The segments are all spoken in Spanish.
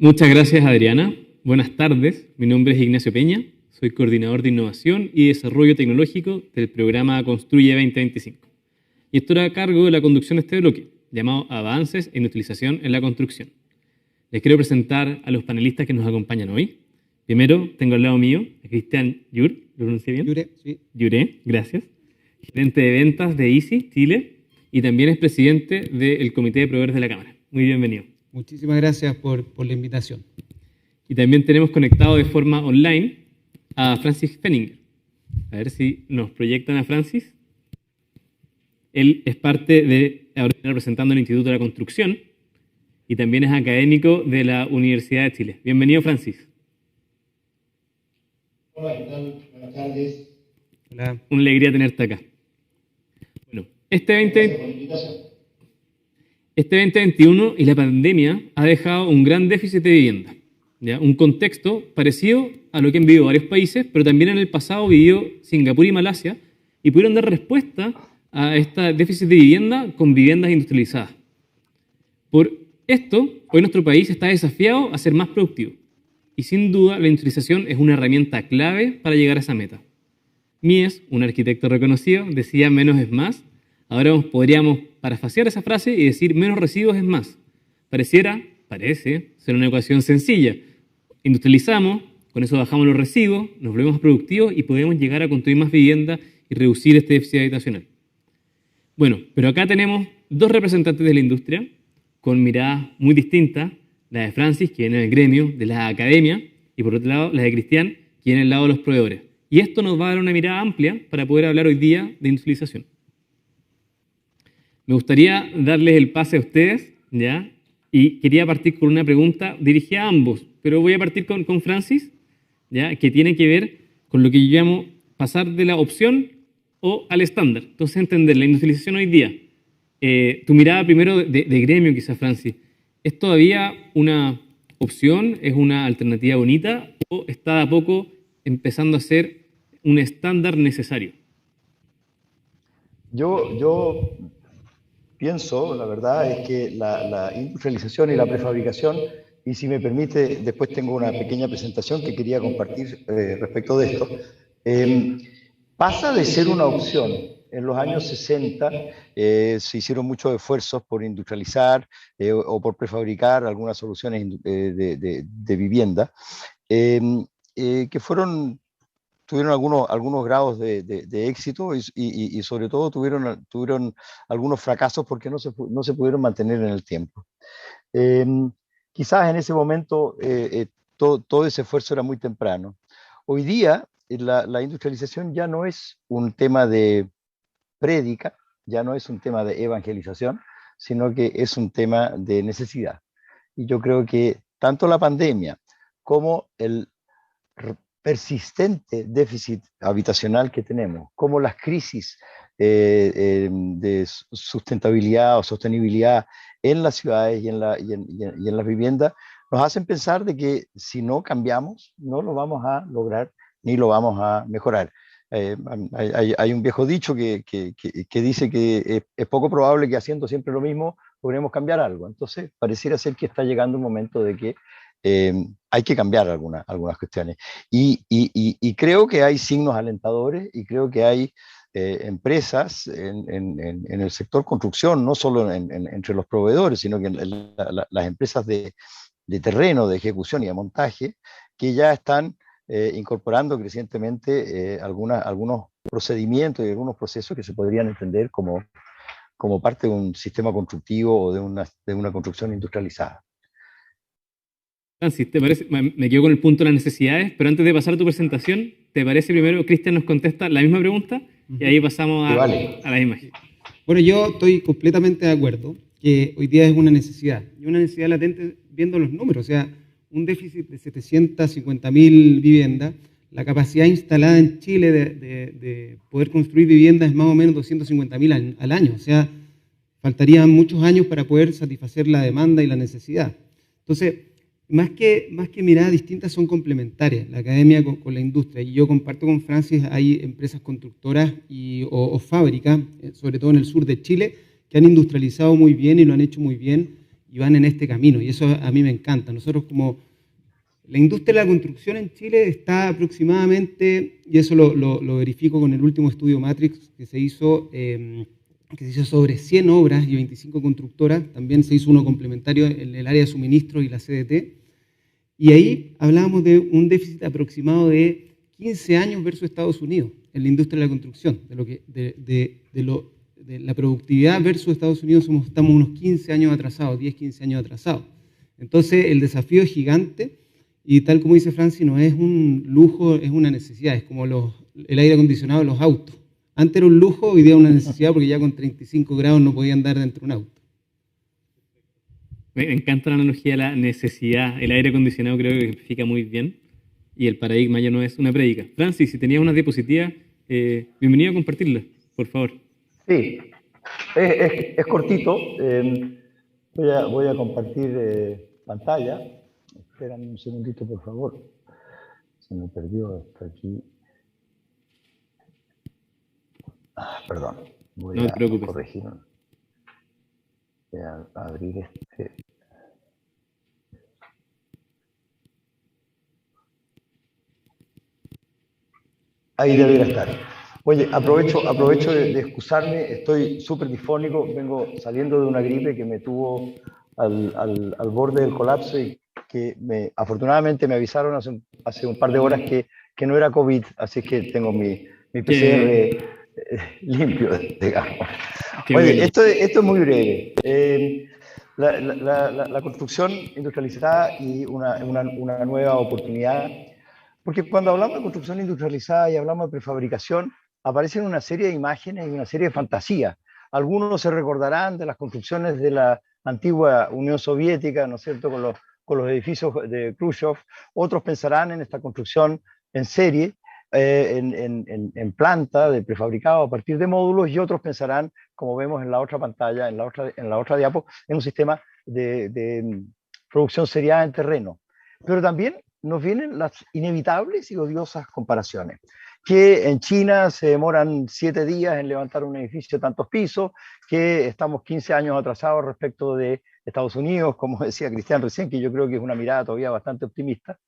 Muchas gracias, Adriana. Buenas tardes. Mi nombre es Ignacio Peña. Soy coordinador de innovación y desarrollo tecnológico del programa Construye 2025. Y estoy a cargo de la conducción de este bloque, llamado Avances en Utilización en la Construcción. Les quiero presentar a los panelistas que nos acompañan hoy. Primero, tengo al lado mío a Cristian Llur, ¿lo pronuncié bien? Llure, sí. Llure, gracias. Gerente de ventas de ISI Chile y también es presidente del Comité de Proveedores de la Cámara. Muy bienvenido. Muchísimas gracias por la invitación. Y también tenemos conectado de forma online a Francis Fenninger. A ver si nos proyectan a Francis. Él es parte de, ahora representando el Instituto de la Construcción y también es académico de la Universidad de Chile. Bienvenido, Francis. Hola, ¿qué tal? Buenas tardes. Hola. Una alegría tenerte acá. Bueno, Gracias por la invitación. Este 2021 y la pandemia ha dejado un gran déficit de vivienda, ¿ya? Un contexto parecido a lo que han vivido varios países, pero también en el pasado vivió Singapur y Malasia y pudieron dar respuesta a este déficit de vivienda con viviendas industrializadas. Por esto, hoy nuestro país está desafiado a ser más productivo y sin duda la industrialización es una herramienta clave para llegar a esa meta. Mies, un arquitecto reconocido, decía menos es más. Ahora podríamos parafrasear esa frase y decir menos residuos es más. Parece ser una ecuación sencilla. Industrializamos, con eso bajamos los residuos, nos volvemos productivos y podemos llegar a construir más vivienda y reducir este déficit habitacional. Bueno, pero acá tenemos dos representantes de la industria con miradas muy distintas, la de Francis, que viene del gremio, de la academia, y por otro lado la de Cristian, que viene del lado de los proveedores. Y esto nos va a dar una mirada amplia para poder hablar hoy día de industrialización. Me gustaría darles el pase a ustedes, ¿ya? Y quería partir con una pregunta dirigida a ambos, pero voy a partir con Francis, ¿ya? Que tiene que ver con lo que yo llamo pasar de la opción o al estándar. Entonces, entender la industrialización hoy día. Tu mirada primero de gremio, quizás, Francis. ¿Es todavía una opción? ¿Es una alternativa bonita? ¿O está de a poco empezando a ser un estándar necesario? Yo pienso, la verdad, es que la industrialización y la prefabricación, y si me permite, después tengo una pequeña presentación que quería compartir respecto de esto, pasa de ser una opción. En los años 60 se hicieron muchos esfuerzos por industrializar o por prefabricar algunas soluciones de vivienda que tuvieron algunos grados de éxito y sobre todo tuvieron algunos fracasos porque no se pudieron mantener en el tiempo. Quizás en ese momento todo ese esfuerzo era muy temprano. Hoy día la industrialización ya no es un tema de prédica, ya no es un tema de evangelización, sino que es un tema de necesidad. Y yo creo que tanto la pandemia como el persistente déficit habitacional que tenemos, como las crisis de sustentabilidad o sostenibilidad en las ciudades y en las viviendas, nos hacen pensar de que si no cambiamos, no lo vamos a lograr ni lo vamos a mejorar. Hay un viejo dicho que dice que es poco probable que haciendo siempre lo mismo logremos cambiar algo. Entonces, pareciera ser que está llegando un momento de que hay que cambiar algunas cuestiones. Y creo que hay signos alentadores y creo que hay empresas en el sector construcción, no solo entre los proveedores, sino que en las empresas de terreno, de ejecución y de montaje, que ya están incorporando crecientemente algunos procedimientos y algunos procesos que se podrían entender como parte de un sistema constructivo o de una construcción industrializada. Francis, ¿te parece? Me quedo con el punto de las necesidades, pero antes de pasar a tu presentación, ¿te parece primero Cristian nos contesta la misma pregunta? Y ahí pasamos a las imágenes. Bueno, yo estoy completamente de acuerdo que hoy día es una necesidad, y una necesidad latente viendo los números, o sea, un déficit de 750.000 viviendas, la capacidad instalada en Chile de poder construir viviendas es más o menos 250.000 al año, o sea, faltarían muchos años para poder satisfacer la demanda y la necesidad. Entonces, más que miradas distintas, son complementarias, la academia con la industria. Y yo comparto con Francis, hay empresas constructoras o fábricas, sobre todo en el sur de Chile, que han industrializado muy bien y lo han hecho muy bien. y van en este camino, y eso a mí me encanta. Nosotros como la industria de la construcción en Chile está aproximadamente, y eso lo verifico con el último estudio Matrix que se hizo sobre 100 obras y 25 constructoras, también se hizo uno complementario en el área de suministro y la CDT, y ahí hablábamos de un déficit aproximado de 15 años versus Estados Unidos en la industria de la construcción, de la productividad versus Estados Unidos estamos unos 15 años atrasados, 10, 15 años atrasados. Entonces el desafío es gigante y tal como dice Francis, no es un lujo, es una necesidad, es como el aire acondicionado de los autos. Antes era un lujo, hoy día es una necesidad porque ya con 35 grados no podía andar dentro de un auto. Me encanta la analogía de la necesidad. El aire acondicionado creo que ejemplifica muy bien y el paradigma ya no es una prédica. Francis, si tenías una diapositiva, bienvenido a compartirla, por favor. Sí, es cortito. Voy a compartir pantalla. Espérame un segundito, por favor. Se me perdió esto aquí. Perdón. Voy no te preocupes. A corregir. Voy a abrir este. Ahí debería estar. Oye, aprovecho de excusarme, estoy súper disfónico, vengo saliendo de una gripe que me tuvo al borde del colapso y que afortunadamente me avisaron hace un par de horas que no era COVID, así que tengo mi PCR limpio, digamos. Oye, esto es muy breve. La construcción industrializada y una nueva oportunidad. Porque cuando hablamos de construcción industrializada y hablamos de prefabricación, aparecen una serie de imágenes y una serie de fantasías. Algunos se recordarán de las construcciones de la antigua Unión Soviética, ¿no es cierto?, con los edificios de Khrushchev. Otros pensarán en esta construcción en serie, en planta de prefabricado a partir de módulos, y otros pensarán, como vemos en la otra pantalla, en la otra diapo, en un sistema de producción seriada en terreno. Pero también nos vienen las inevitables y odiosas comparaciones, que en China se demoran 7 días en levantar un edificio de tantos pisos, que estamos 15 años atrasados respecto de Estados Unidos, como decía Cristian recién, que yo creo que es una mirada todavía bastante optimista,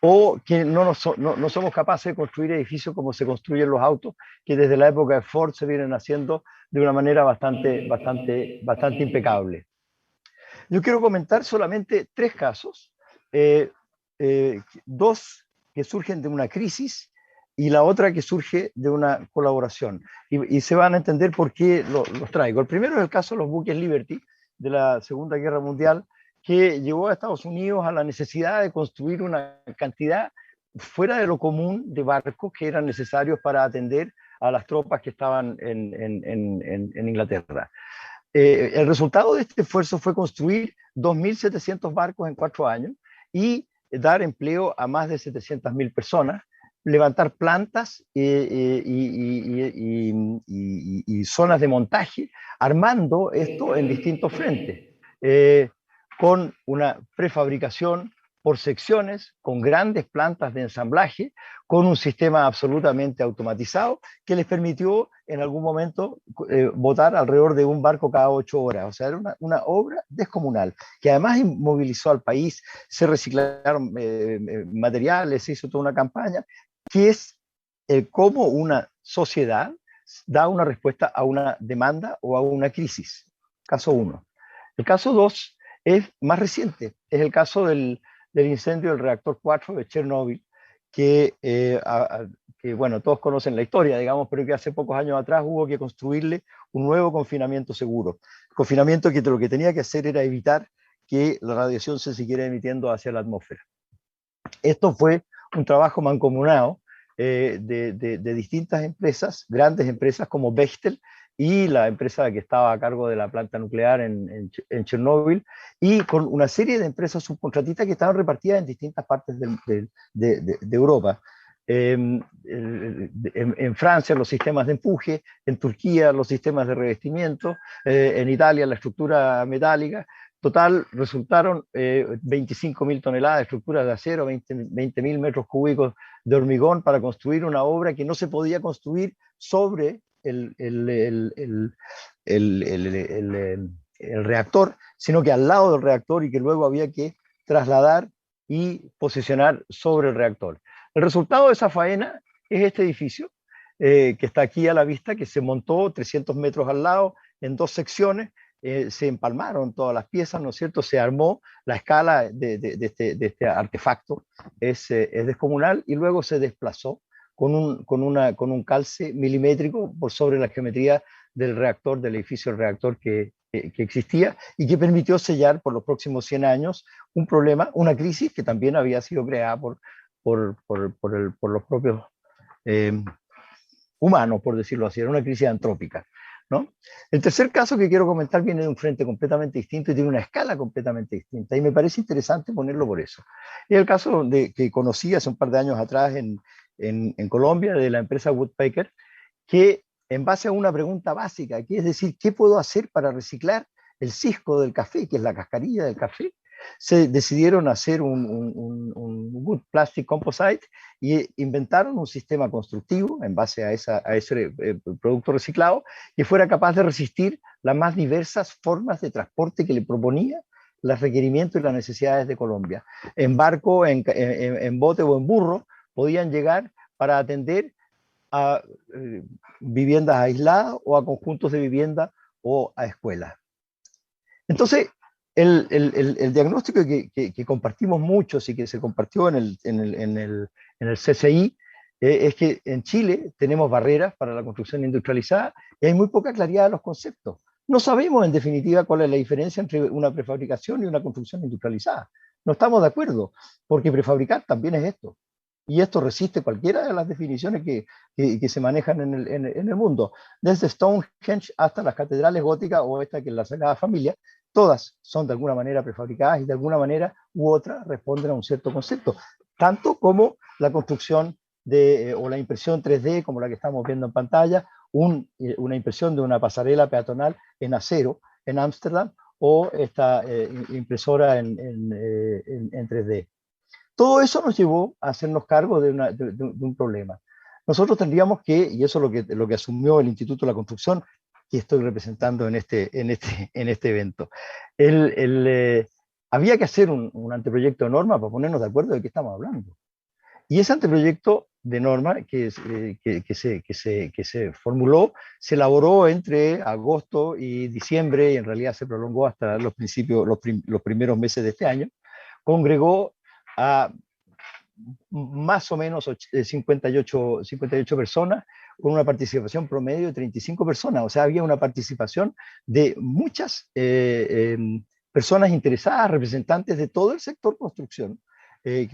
o que no somos capaces de construir edificios como se construyen los autos, que desde la época de Ford se vienen haciendo de una manera bastante impecable. Yo quiero comentar solamente 3 casos, 2 que surgen de una crisis y la otra que surge de una colaboración. Y se van a entender por qué los traigo. El primero es el caso de los buques Liberty de la Segunda Guerra Mundial, que llevó a Estados Unidos a la necesidad de construir una cantidad fuera de lo común de barcos que eran necesarios para atender a las tropas que estaban en Inglaterra. El resultado de este esfuerzo fue construir 2.700 barcos en 4 años y dar empleo a más de 700.000 personas, levantar plantas y zonas de montaje, armando esto en distintos frentes, con una prefabricación por secciones, con grandes plantas de ensamblaje, con un sistema absolutamente automatizado que les permitió en algún momento botar alrededor de un barco cada 8 horas. O sea, era una obra descomunal, que además movilizó al país, se reciclaron materiales, se hizo toda una campaña, que es cómo una sociedad da una respuesta a una demanda o a una crisis. Caso 1. El caso 2 es más reciente, es el caso del incendio del reactor 4 de Chernóbil, que bueno, todos conocen la historia, digamos, pero que hace pocos años atrás hubo que construirle un nuevo confinamiento seguro. Confinamiento que lo que tenía que hacer era evitar que la radiación se siguiera emitiendo hacia la atmósfera. Esto fue un trabajo mancomunado de distintas empresas, grandes empresas como Bechtel y la empresa que estaba a cargo de la planta nuclear en Chernóbil, y con una serie de empresas subcontratistas que estaban repartidas en distintas partes de Europa. En Francia los sistemas de empuje, en Turquía los sistemas de revestimiento, en Italia la estructura metálica. Total, resultaron 25.000 toneladas de estructuras de acero, 20.000 metros cúbicos de hormigón para construir una obra que no se podía construir sobre el reactor, sino que al lado del reactor y que luego había que trasladar y posicionar sobre el reactor. El resultado de esa faena es este edificio, que está aquí a la vista, que se montó 300 metros al lado en 2 secciones, se empalmaron todas las piezas, ¿no es cierto? Se armó la escala de este artefacto, es descomunal, y luego se desplazó con un calce milimétrico por sobre la geometría del reactor, del edificio del reactor que existía y que permitió sellar por los próximos 100 años un problema, una crisis que también había sido creada por los propios humanos, por decirlo así, era una crisis antrópica, ¿no? El tercer caso que quiero comentar viene de un frente completamente distinto y tiene una escala completamente distinta, y me parece interesante ponerlo por eso. Es el caso que conocí hace un par de años atrás en Colombia, de la empresa Woodpecker, que en base a una pregunta básica, que es decir, ¿qué puedo hacer para reciclar el cisco del café, que es la cascarilla del café? Se decidieron hacer un wood plastic composite y inventaron un sistema constructivo en base a ese producto reciclado que fuera capaz de resistir las más diversas formas de transporte que le proponía los requerimientos y las necesidades de Colombia. En barco, en bote o en burro podían llegar para atender a viviendas aisladas o a conjuntos de vivienda o a escuelas. Entonces, el diagnóstico que compartimos muchos y que se compartió en el CCI es que en Chile tenemos barreras para la construcción industrializada y hay muy poca claridad de los conceptos. No sabemos en definitiva cuál es la diferencia entre una prefabricación y una construcción industrializada. No estamos de acuerdo, porque prefabricar también es esto. Y esto resiste cualquiera de las definiciones que se manejan en el mundo. Desde Stonehenge hasta las catedrales góticas o esta que es la Sagrada Familia, todas son de alguna manera prefabricadas y de alguna manera u otra responden a un cierto concepto. Tanto como la construcción o la impresión 3D, como la que estamos viendo en pantalla, una impresión de una pasarela peatonal en acero en Ámsterdam, o esta impresora en 3D. Todo eso nos llevó a hacernos cargo de un problema. Nosotros tendríamos que, y eso es lo que asumió el Instituto de la Construcción, que estoy representando en este evento, había que hacer un anteproyecto de norma para ponernos de acuerdo de qué estamos hablando. Y ese anteproyecto de norma que se formuló, se elaboró entre agosto y diciembre, y en realidad se prolongó hasta los primeros meses de este año. Congregó a más o menos 58 personas, con una participación promedio de 35 personas. O sea, había una participación de muchas personas interesadas, representantes de todo el sector construcción,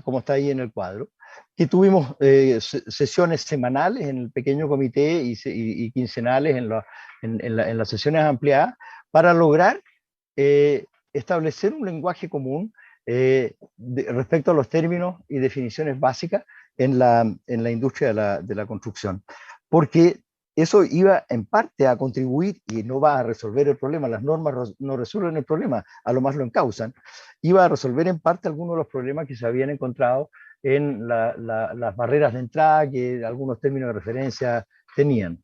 como está ahí en el cuadro, que tuvimos sesiones semanales en el pequeño comité y quincenales en las sesiones ampliadas, para lograr establecer un lenguaje común respecto a los términos y definiciones básicas en la industria de la construcción. Porque eso iba en parte a contribuir, y no va a resolver el problema, las normas no resuelven el problema, a lo más lo encausan, iba a resolver en parte algunos de los problemas que se habían encontrado en las barreras de entrada que algunos términos de referencia tenían.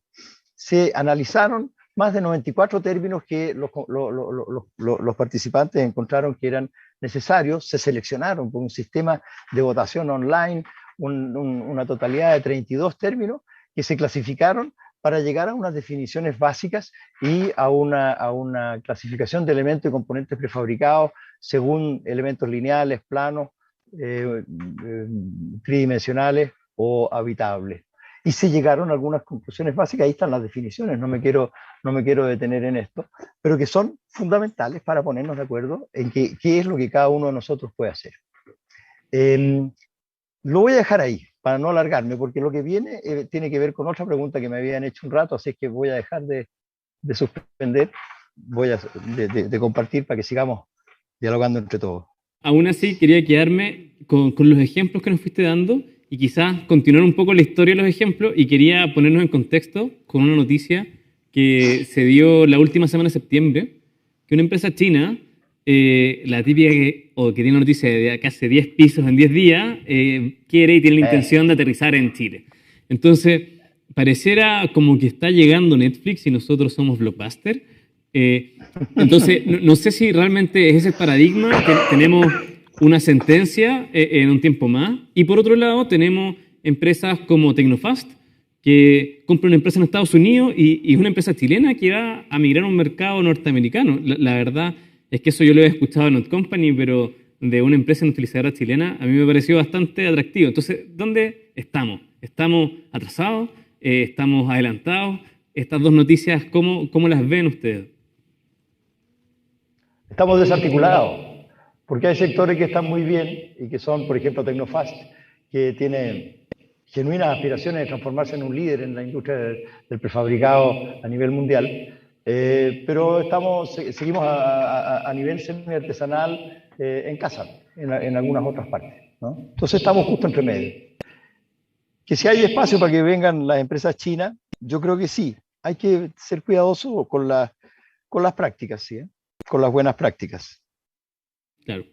Se analizaron más de 94 términos que los participantes encontraron que eran necesarios, se seleccionaron por un sistema de votación online, una totalidad de 32 términos que se clasificaron para llegar a unas definiciones básicas y a una clasificación de elementos y componentes prefabricados según elementos lineales, planos, tridimensionales o habitables. Y se llegaron a algunas conclusiones básicas, ahí están las definiciones, no me quiero detener en esto, pero que son fundamentales para ponernos de acuerdo en qué es lo que cada uno de nosotros puede hacer. Lo voy a dejar ahí, para no alargarme, porque lo que viene tiene que ver con otra pregunta que me habían hecho un rato, así es que voy a dejar de suspender, de compartir para que sigamos dialogando entre todos. Aún así, quería quedarme con los ejemplos que nos fuiste dando y quizás continuar un poco la historia de los ejemplos, y quería ponernos en contexto con una noticia que se dio la última semana de septiembre, que una empresa china, la típica que tiene una noticia de casi 10 pisos en 10 días, quiere y tiene la intención de aterrizar en Chile. Entonces, pareciera como que está llegando Netflix y nosotros somos Blockbuster, Entonces, no sé si realmente es ese paradigma que tenemos una sentencia en un tiempo más. Y por otro lado, tenemos empresas como Tecnofast, que compra una empresa en Estados Unidos y es una empresa chilena que va a migrar a un mercado norteamericano. La verdad es que eso yo lo he escuchado en Not Company, pero de una empresa utilizadora chilena a mí me pareció bastante atractivo. Entonces, ¿dónde estamos? ¿Estamos atrasados? ¿Estamos adelantados? Estas dos noticias, ¿cómo las ven ustedes? Estamos desarticulados, porque hay sectores que están muy bien y que son, por ejemplo, Tecnofast, que tiene genuinas aspiraciones de transformarse en un líder en la industria del prefabricado a nivel mundial, pero seguimos a nivel semi-artesanal en casa, en algunas otras partes, ¿no? Entonces estamos justo entre medio. Que si hay espacio para que vengan las empresas chinas, yo creo que sí. Hay que ser cuidadoso con las prácticas, ¿sí? Con las buenas prácticas. Claro.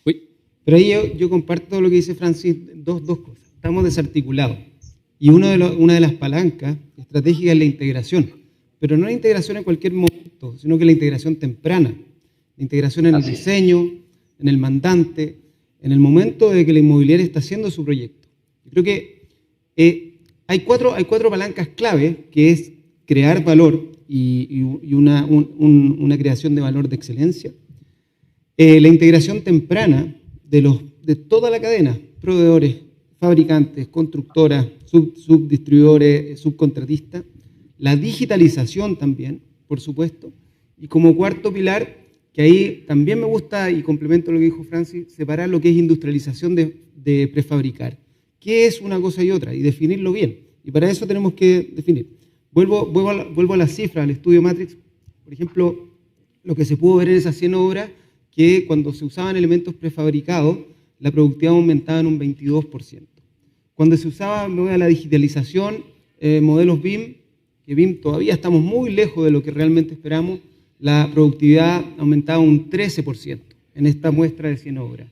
Uy. Pero ahí yo comparto lo que dice Francis, dos cosas. Estamos desarticulados. Y una de las palancas estratégicas es la integración. Pero no la integración en cualquier momento, sino que la integración temprana. La integración en el diseño, en el mandante, en el momento de que la inmobiliaria está haciendo su proyecto. Yo creo que hay cuatro palancas clave, que es crear valor y una creación de valor de excelencia. La integración temprana de toda la cadena, proveedores, fabricantes, constructoras, subdistribuidores, subcontratistas. La digitalización también, por supuesto. Y como cuarto pilar, que ahí también me gusta, y complemento lo que dijo Francis, separar lo que es industrialización de prefabricar. ¿Qué es una cosa y otra? Y definirlo bien. Y para eso tenemos que definir. Vuelvo a las cifras, al estudio Matrix. Por ejemplo, lo que se pudo ver en esas 100 obras, que cuando se usaban elementos prefabricados, la productividad aumentaba en un 22%. Cuando se usaba la digitalización, modelos BIM, que BIM todavía estamos muy lejos de lo que realmente esperamos, la productividad aumentaba un 13% en esta muestra de 100 obras.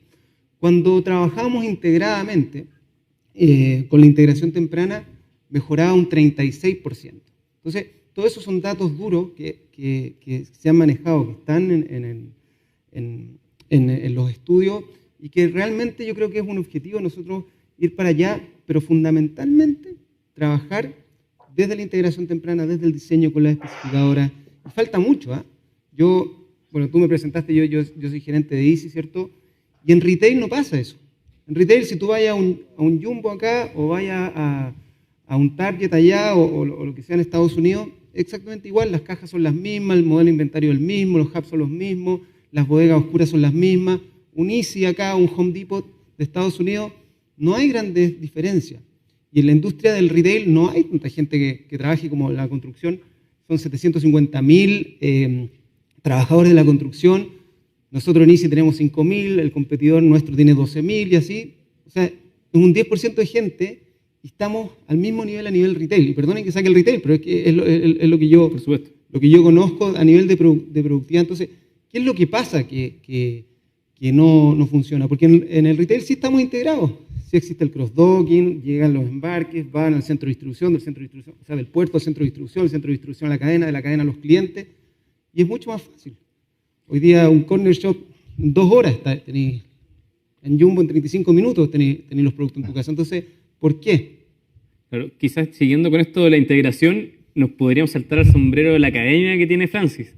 Cuando trabajamos integradamente, con la integración temprana, mejoraba un 36%. Entonces, todos esos son datos duros que se han manejado, que están en los estudios, y que realmente yo creo que es un objetivo nosotros ir para allá, pero fundamentalmente trabajar desde la integración temprana, desde el diseño con las especificadoras. Y falta mucho, ¿eh? Bueno, tú me presentaste, yo soy gerente de Easy, ¿cierto? Y en retail no pasa eso. En retail, si tú vayas a un Jumbo acá, o vayas a un Target allá, o lo que sea en Estados Unidos, exactamente igual, las cajas son las mismas, el modelo de inventario es el mismo, los hubs son los mismos, las bodegas oscuras son las mismas. Un Easy acá, un Home Depot de Estados Unidos, no hay grandes diferencias. Y en la industria del retail no hay tanta gente que trabaje como la construcción. Son 750.000 trabajadores de la construcción. Nosotros en Easy tenemos 5.000, el competidor nuestro tiene 12.000 y así. O sea, es un 10% de gente y estamos al mismo nivel a nivel retail. Y perdonen que saque el retail, pero es que es lo que yo, por supuesto, lo que yo conozco a nivel de productividad. Entonces, ¿qué es lo que pasa que no funciona? Porque en el retail sí estamos integrados. Sí existe el cross-docking, llegan los embarques, van al centro de distribución, o sea, del puerto al centro de distribución, del centro de distribución a la cadena, de la cadena a los clientes, y es mucho más fácil. Hoy día un corner shop en 2 horas tenéis, en Jumbo en 35 minutos tenéis los productos en tu casa. Entonces, ¿por qué? Claro, quizás siguiendo con esto de la integración, nos podríamos saltar al sombrero de la academia que tiene Francis,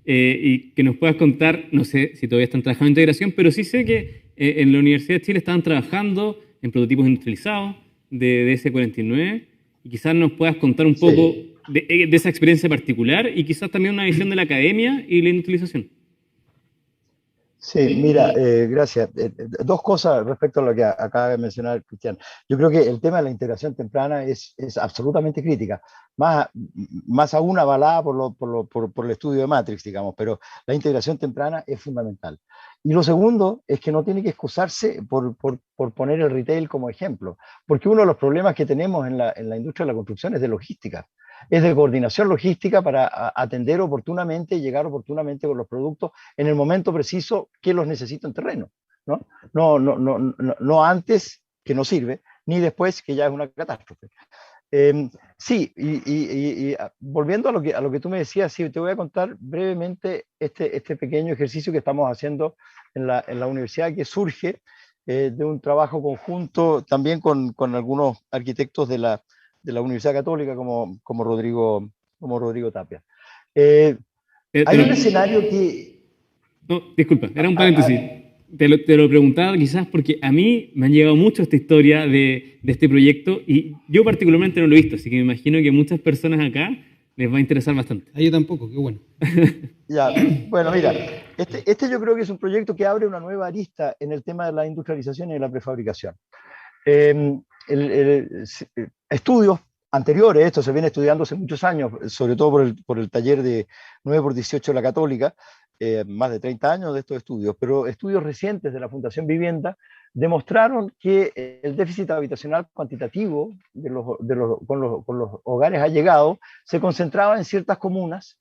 y que nos puedas contar, no sé si todavía están trabajando en integración, pero sí sé que en la Universidad de Chile estaban trabajando en prototipos industrializados de DS49, y quizás nos puedas contar un poco de esa experiencia particular y quizás también una visión de la academia y la industrialización. Sí, mira, gracias. 2 cosas respecto a lo que acaba de mencionar Cristian. Yo creo que el tema de la integración temprana es absolutamente crítica, más aún avalada por el estudio de Matrix, digamos, pero la integración temprana es fundamental. Y lo segundo es que no tiene que excusarse por poner el retail como ejemplo, porque uno de los problemas que tenemos en la industria de la construcción es de logística. Es de coordinación logística para atender oportunamente y llegar oportunamente con los productos en el momento preciso que los necesito en terreno, ¿no? No antes, que no sirve, ni después, que ya es una catástrofe. Sí, volviendo a lo que tú me decías, sí, te voy a contar brevemente este pequeño ejercicio que estamos haciendo en la universidad, que surge de un trabajo conjunto también con algunos arquitectos de la Universidad Católica, como Rodrigo Tapia. Eh, Te Hay lo- un escenario que... no, disculpa, era un a- paréntesis. a- Te lo preguntaba quizás porque a mí me han llegado mucho esta historia de este proyecto y yo particularmente no lo he visto, así que me imagino que muchas personas acá les va a interesar bastante. A yo tampoco, qué bueno. Ya, bueno, mira, este yo creo que es un proyecto que abre una nueva arista en el tema de la industrialización y de la prefabricación. Estudios anteriores, esto se viene estudiando hace muchos años, sobre todo por el taller de 9x18 de la Católica, más de 30 años de estos estudios, pero estudios recientes de la Fundación Vivienda demostraron que el déficit habitacional cuantitativo con los hogares allegados se concentraba en ciertas comunas,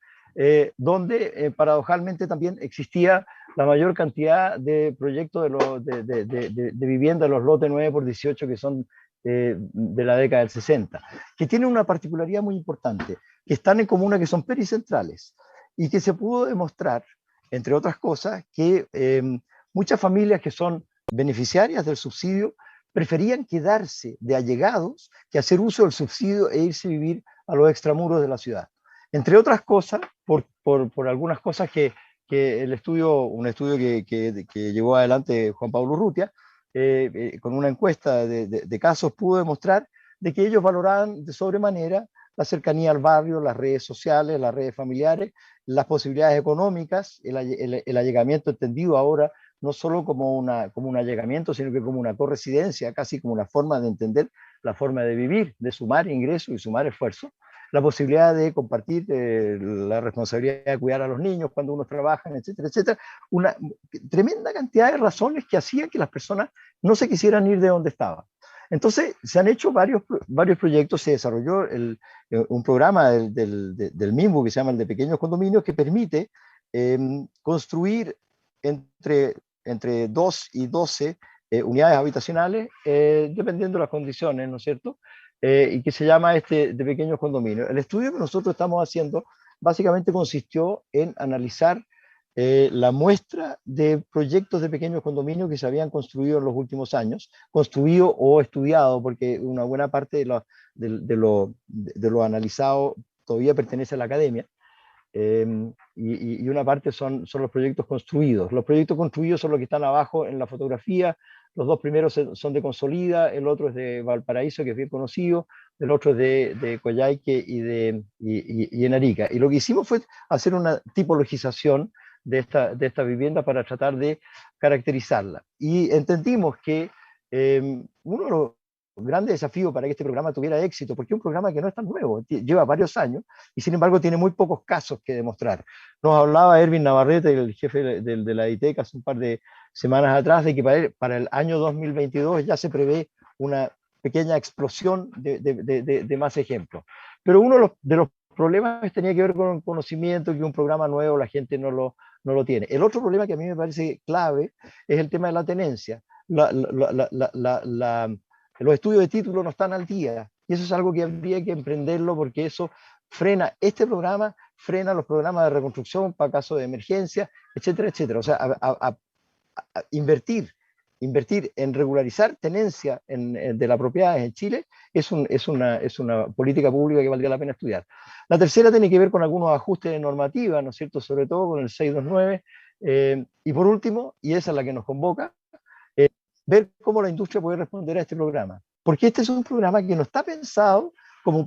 donde paradojalmente también existía la mayor cantidad de proyectos de vivienda de los lotes 9x18 que son de la década del 60, que tienen una particularidad muy importante, que están en comunas que son pericentrales y que se pudo demostrar, entre otras cosas, que muchas familias que son beneficiarias del subsidio preferían quedarse de allegados que hacer uso del subsidio e irse a vivir a los extramuros de la ciudad. Entre otras cosas, por algunas cosas que un estudio que llevó adelante Juan Pablo Urrutia, con una encuesta de casos, pudo demostrar de que ellos valoraban de sobremanera la cercanía al barrio, las redes sociales, las redes familiares, las posibilidades económicas, el allegamiento entendido ahora no solo como un allegamiento, sino que como una corresidencia, casi como una forma de entender la forma de vivir, de sumar ingresos y sumar esfuerzos, la posibilidad de compartir la responsabilidad de cuidar a los niños cuando uno trabaja, etcétera, etcétera. Una tremenda cantidad de razones que hacían que las personas no se quisieran ir de donde estaban. Entonces, se han hecho varios proyectos, se desarrolló un programa del MIMBU que se llama el de pequeños condominios, que permite construir entre 2 y 12 unidades habitacionales, dependiendo de las condiciones, ¿no es cierto? Y que se llama de pequeños condominios. El estudio que nosotros estamos haciendo básicamente consistió en analizar la muestra de proyectos de pequeños condominios que se habían construido en los últimos años, construido o estudiado, porque una buena parte de lo analizado todavía pertenece a la academia, y una parte son los proyectos construidos. Los proyectos construidos son los que están abajo en la fotografía. Los dos primeros son de Consolida, el otro es de Valparaíso, que es bien conocido, el otro es de Coyhaique y en Arica. Y lo que hicimos fue hacer una tipologización de esta vivienda para tratar de caracterizarla. Y entendimos que uno de los grandes desafíos para que este programa tuviera éxito, porque es un programa que no es tan nuevo, lleva varios años y sin embargo tiene muy pocos casos que demostrar. Nos hablaba Erwin Navarrete, el jefe de la ITEC, hace un par de semanas atrás, de que para el año 2022 ya se prevé una pequeña explosión de más ejemplos. Pero uno de los problemas tenía que ver con el conocimiento, que un programa nuevo la gente no lo tiene. El otro problema que a mí me parece clave es el tema de la tenencia. Los estudios de título no están al día y eso es algo que habría que emprenderlo, porque eso frena este programa, frena los programas de reconstrucción para caso de emergencia, etcétera, etcétera. O sea, invertir en regularizar tenencia de la propiedad en Chile es una política pública que valdría la pena estudiar. La tercera tiene que ver con algunos ajustes de normativa, ¿no es cierto?, sobre todo con el 629, y por último, y esa es la que nos convoca, ver cómo la industria puede responder a este programa. Porque este es un programa que no está pensado como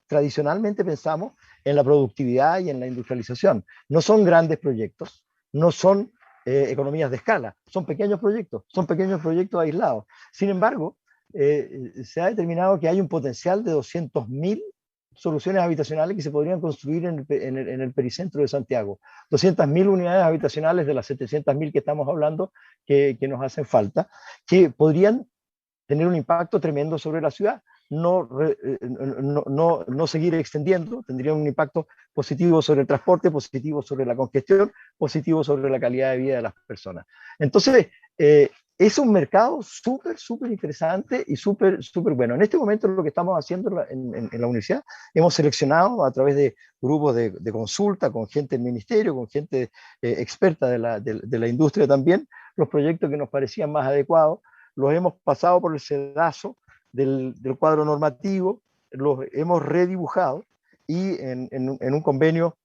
tradicionalmente pensamos en la productividad y en la industrialización. No son grandes proyectos, no son economías de escala, son pequeños proyectos aislados. Sin embargo, se ha determinado que hay un potencial de 200.000 soluciones habitacionales que se podrían construir en el pericentro de Santiago. 200.000 unidades habitacionales de las 700.000 que estamos hablando, que nos hacen falta, que podrían tener un impacto tremendo sobre la ciudad. No seguir extendiendo, tendría un impacto positivo sobre el transporte, positivo sobre la congestión, positivo sobre la calidad de vida de las personas. Entonces, es un mercado súper interesante y súper bueno. En este momento lo que estamos haciendo en la universidad, hemos seleccionado a través de grupos de consulta con gente del ministerio, con gente experta de la industria también, los proyectos que nos parecían más adecuados, los hemos pasado por el sedazo del cuadro normativo, los hemos redibujado y en un convenio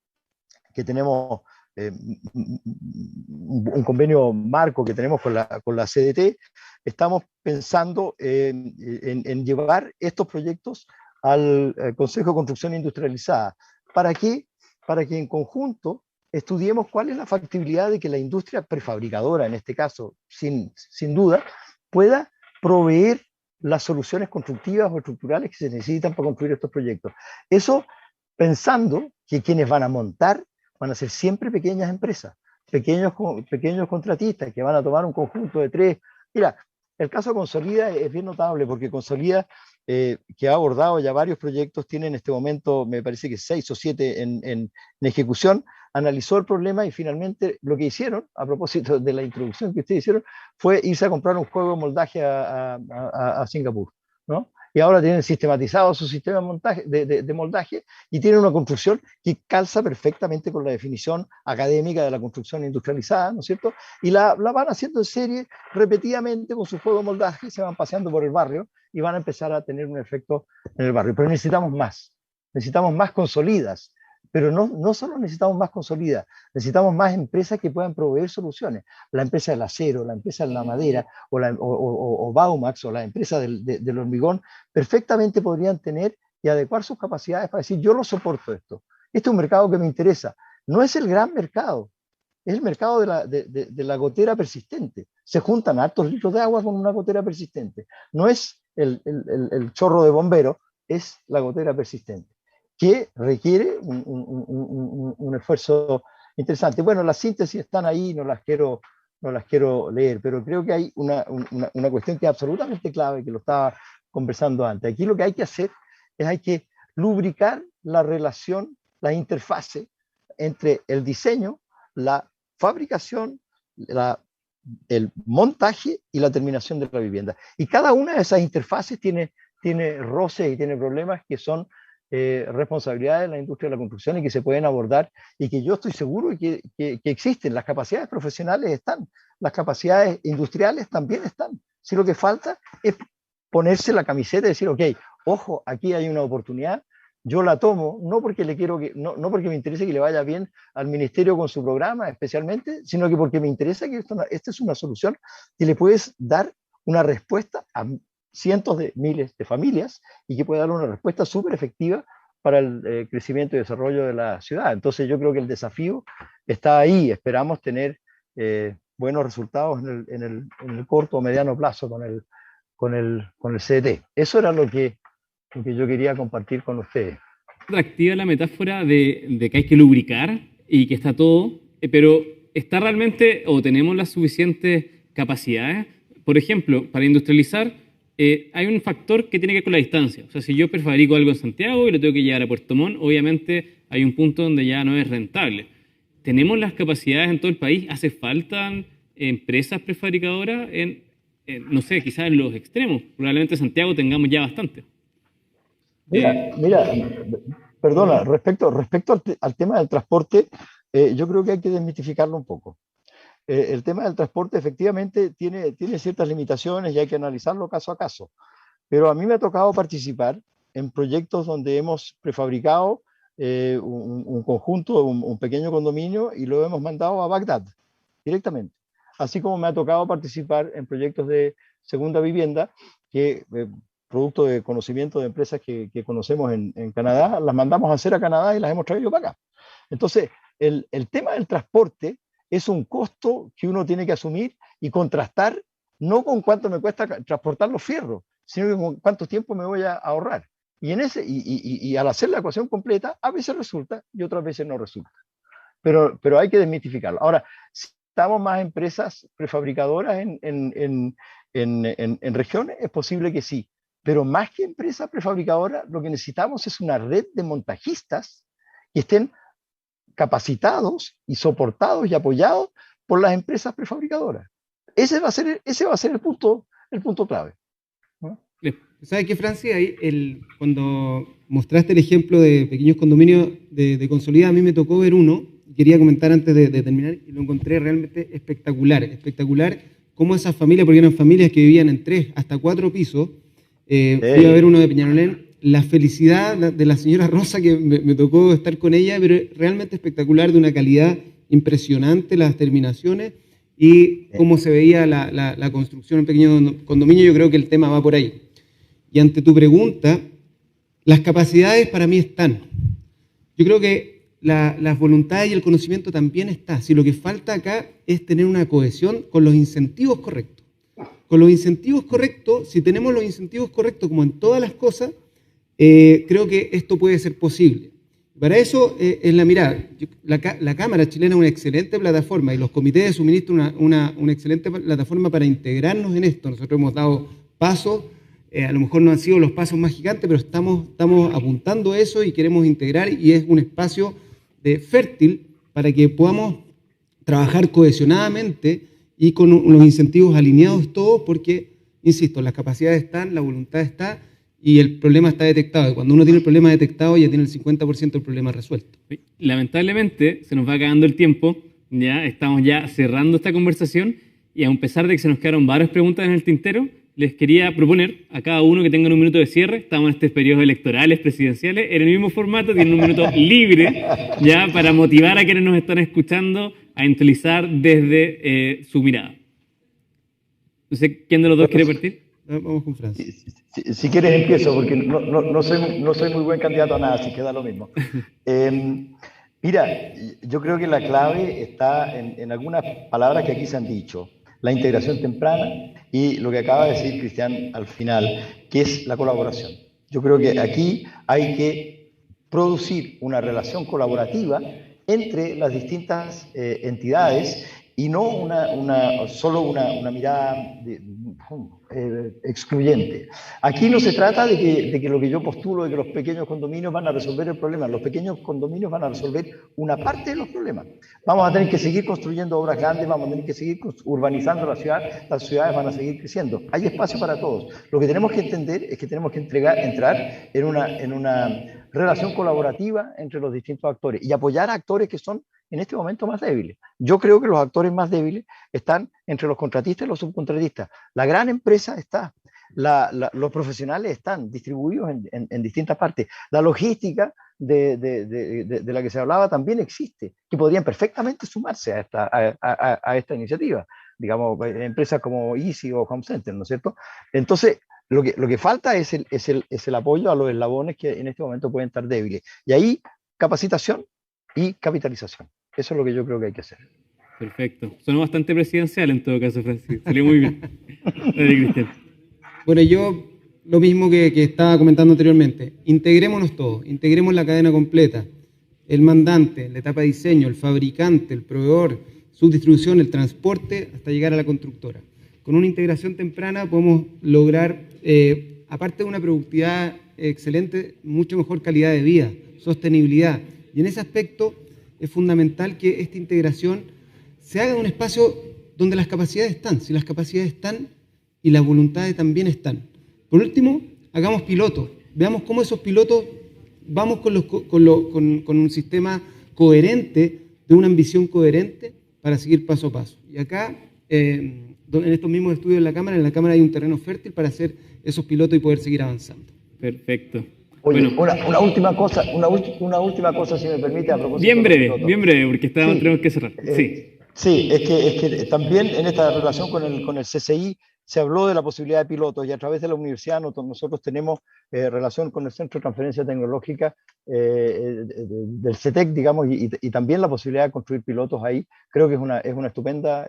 que tenemos, un convenio marco que tenemos con la CDT, estamos pensando en llevar estos proyectos al Consejo de Construcción Industrializada. ¿Para qué? Para que en conjunto estudiemos cuál es la factibilidad de que la industria prefabricadora, en este caso, sin duda, pueda proveer las soluciones constructivas o estructurales que se necesitan para construir estos proyectos. Eso pensando que quienes van a montar van a ser siempre pequeñas empresas, pequeños contratistas que van a tomar un conjunto de tres. Mira, el caso Consolida es bien notable porque Consolida, que ha abordado ya varios proyectos, tiene en este momento, me parece que 6 o 7 en ejecución, analizó el problema y finalmente lo que hicieron, a propósito de la introducción que ustedes hicieron, fue irse a comprar un juego de moldaje a Singapur, ¿no? Y ahora tienen sistematizado su sistema de moldaje y tienen una construcción que calza perfectamente con la definición académica de la construcción industrializada, ¿no es cierto? Y la van haciendo en serie repetidamente con su juego de moldaje, se van paseando por el barrio y van a empezar a tener un efecto en el barrio. Pero necesitamos más consolidas, pero no solo necesitamos más consolidas, necesitamos más empresas que puedan proveer soluciones. La empresa del acero, la empresa de la madera, o Baumax, o la empresa del hormigón, perfectamente podrían tener y adecuar sus capacidades para decir, yo lo soporto esto. Este es un mercado que me interesa. No es el gran mercado, es el mercado de la gotera persistente. Se juntan hartos litros de agua con una gotera persistente. No es el chorro de bombero, es la gotera persistente, que requiere un esfuerzo interesante. Bueno, las síntesis están ahí, no las quiero leer, pero creo que hay una cuestión que es absolutamente clave, que lo estaba conversando antes. Aquí lo que hay que hacer es hay que lubricar la relación, la interfase entre el diseño, la fabricación, el montaje y la terminación de la vivienda. Y cada una de esas interfaces tiene roces y tiene problemas que son responsabilidades de la industria de la construcción y que se pueden abordar y que yo estoy seguro que existen. Las capacidades profesionales están, las capacidades industriales también están. Si lo que falta es ponerse la camiseta y decir, ok, ojo, aquí hay una oportunidad, yo la tomo, no porque no porque me interese que le vaya bien al ministerio con su programa especialmente, sino que porque me interesa que esta es una solución que le puedes dar una respuesta a cientos de miles de familias y que puede dar una respuesta súper efectiva para el crecimiento y desarrollo de la ciudad. Entonces yo creo que el desafío está ahí. Esperamos tener buenos resultados en el corto o mediano plazo con el CDT. Eso era lo que yo quería compartir con ustedes. Atractiva la metáfora de que hay que lubricar y que está todo, pero ¿está realmente o tenemos las suficientes capacidades? Por ejemplo, para industrializar, hay un factor que tiene que ver con la distancia. O sea, si yo prefabrico algo en Santiago y lo tengo que llevar a Puerto Montt, obviamente hay un punto donde ya no es rentable. ¿Tenemos las capacidades en todo el país? ¿Hace falta empresas prefabricadoras no sé, quizás en los extremos? Probablemente en Santiago tengamos ya bastante. Mira, perdona, respecto al tema del transporte, yo creo que hay que desmitificarlo un poco. El tema del transporte efectivamente tiene ciertas limitaciones y hay que analizarlo caso a caso. Pero a mí me ha tocado participar en proyectos donde hemos prefabricado un conjunto, un pequeño condominio y lo hemos mandado a Bagdad directamente. Así como me ha tocado participar en proyectos de segunda vivienda que, producto de conocimiento de empresas que conocemos en Canadá, las mandamos a hacer a Canadá y las hemos traído para acá. Entonces, el tema del transporte es un costo que uno tiene que asumir y contrastar no con cuánto me cuesta transportar los fierros, sino con cuánto tiempo me voy a ahorrar. Y al hacer la ecuación completa, a veces resulta y otras veces no resulta. Pero hay que desmitificarlo. Ahora, si estamos más empresas prefabricadoras en regiones, es posible que sí. Pero más que empresas prefabricadoras, lo que necesitamos es una red de montajistas que estén capacitados y soportados y apoyados por las empresas prefabricadoras. ese va a ser el punto clave, ¿no? ¿Sabes qué, Francis? Cuando mostraste el ejemplo de pequeños condominios de Consolida, a mí me tocó ver uno, quería comentar antes de terminar, y lo encontré realmente espectacular. Espectacular cómo esas familias, porque eran familias que vivían en 3 hasta 4 pisos, fui a ver uno de Peñalolén, la felicidad de la señora Rosa, que me tocó estar con ella, pero realmente espectacular, de una calidad impresionante, las terminaciones, y cómo se veía la construcción en pequeños condominios. Yo creo que el tema va por ahí. Y ante tu pregunta, las capacidades para mí están. Yo creo que las voluntades y el conocimiento también está. Si lo que falta acá es tener una cohesión con los incentivos correctos. Con los incentivos correctos, si tenemos los incentivos correctos como en todas las cosas, creo que esto puede ser posible. Para eso es la mirada. La Cámara chilena es una excelente plataforma y los comités de suministro una excelente plataforma para integrarnos en esto. Nosotros hemos dado pasos. A lo mejor no han sido los pasos más gigantes, pero estamos apuntando a eso y queremos integrar, y es un espacio fértil para que podamos trabajar cohesionadamente y con los incentivos alineados todos, porque, insisto, las capacidades están, la voluntad está y el problema está detectado. Y cuando uno tiene el problema detectado, ya tiene el 50% del problema resuelto. Lamentablemente se nos va acabando el tiempo, ya estamos ya cerrando esta conversación, y a pesar de que se nos quedaron varias preguntas en el tintero, les quería proponer a cada uno que tengan un minuto de cierre. Estamos en estos periodos electorales, presidenciales, en el mismo formato, tienen un minuto libre ya para motivar a quienes nos están escuchando a utilizar desde su mirada. No sé, ¿quién de los dos quiere partir? Vamos con Francis. Si quieres empiezo, porque no soy muy buen candidato a nada, así que da lo mismo. Mira, yo creo que la clave está en algunas palabras que aquí se han dicho. La integración temprana y lo que acaba de decir Cristian al final, que es la colaboración. Yo creo que aquí hay que producir una relación colaborativa entre las distintas entidades y no solo una mirada excluyente. Aquí no se trata de que lo que yo postulo, de que los pequeños condominios van a resolver el problema. Los pequeños condominios van a resolver una parte de los problemas. Vamos a tener que seguir construyendo obras grandes, vamos a tener que seguir urbanizando la ciudad, las ciudades van a seguir creciendo. Hay espacio para todos. Lo que tenemos que entender es que tenemos que entrar en una relación colaborativa entre los distintos actores y apoyar a actores que son en este momento más débiles. Yo creo que los actores más débiles están entre los contratistas y los subcontratistas. La gran empresa está, los profesionales están distribuidos en distintas partes. La logística de la que se hablaba también existe, que podrían perfectamente sumarse a esta iniciativa. Digamos, empresas como Easy o Home Center, ¿no es cierto? Entonces, lo que falta es el apoyo a los eslabones que en este momento pueden estar débiles. Y ahí, capacitación y capitalización. Eso es lo que yo creo que hay que hacer. Perfecto. Sonó bastante presidencial en todo caso, Francis. Salió muy bien. Cristian. Bueno, yo lo mismo que estaba comentando anteriormente. Integrémonos todos, integremos la cadena completa. El mandante, la etapa de diseño, el fabricante, el proveedor, subdistribución, el transporte, hasta llegar a la constructora. Con una integración temprana podemos lograr, aparte de una productividad excelente, mucho mejor calidad de vida, sostenibilidad. Y en ese aspecto es fundamental que esta integración se haga en un espacio donde las capacidades están. Si las capacidades están y las voluntades también están. Por último, hagamos pilotos. Veamos cómo esos pilotos vamos con un sistema coherente, de una ambición coherente para seguir paso a paso. Y acá, en estos mismos estudios en la Cámara hay un terreno fértil para hacer esos pilotos y poder seguir avanzando. Perfecto. Oye, bueno, una última cosa, si me permite, a propósito. Bien breve, porque tenemos que cerrar. Sí, es que también en esta relación con el CCI se habló de la posibilidad de pilotos, y a través de la universidad nosotros tenemos relación con el Centro de Transferencia Tecnológica del CETEC, digamos, y también la posibilidad de construir pilotos ahí. Creo que es una estupenda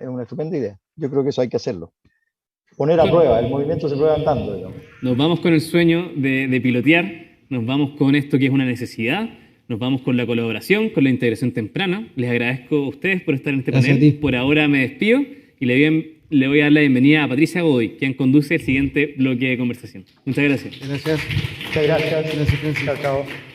idea. Yo creo que eso hay que hacerlo. Poner a prueba, el movimiento se prueba andando, digamos. Nos vamos con el sueño de pilotear, nos vamos con esto que es una necesidad, nos vamos con la colaboración, con la integración temprana. Les agradezco a ustedes por estar en este panel. Por ahora me despido y le voy a dar la bienvenida a Patricia Godoy, quien conduce el siguiente bloque de conversación. Muchas gracias. Gracias. Muchas gracias. Gracias. Chao, chao.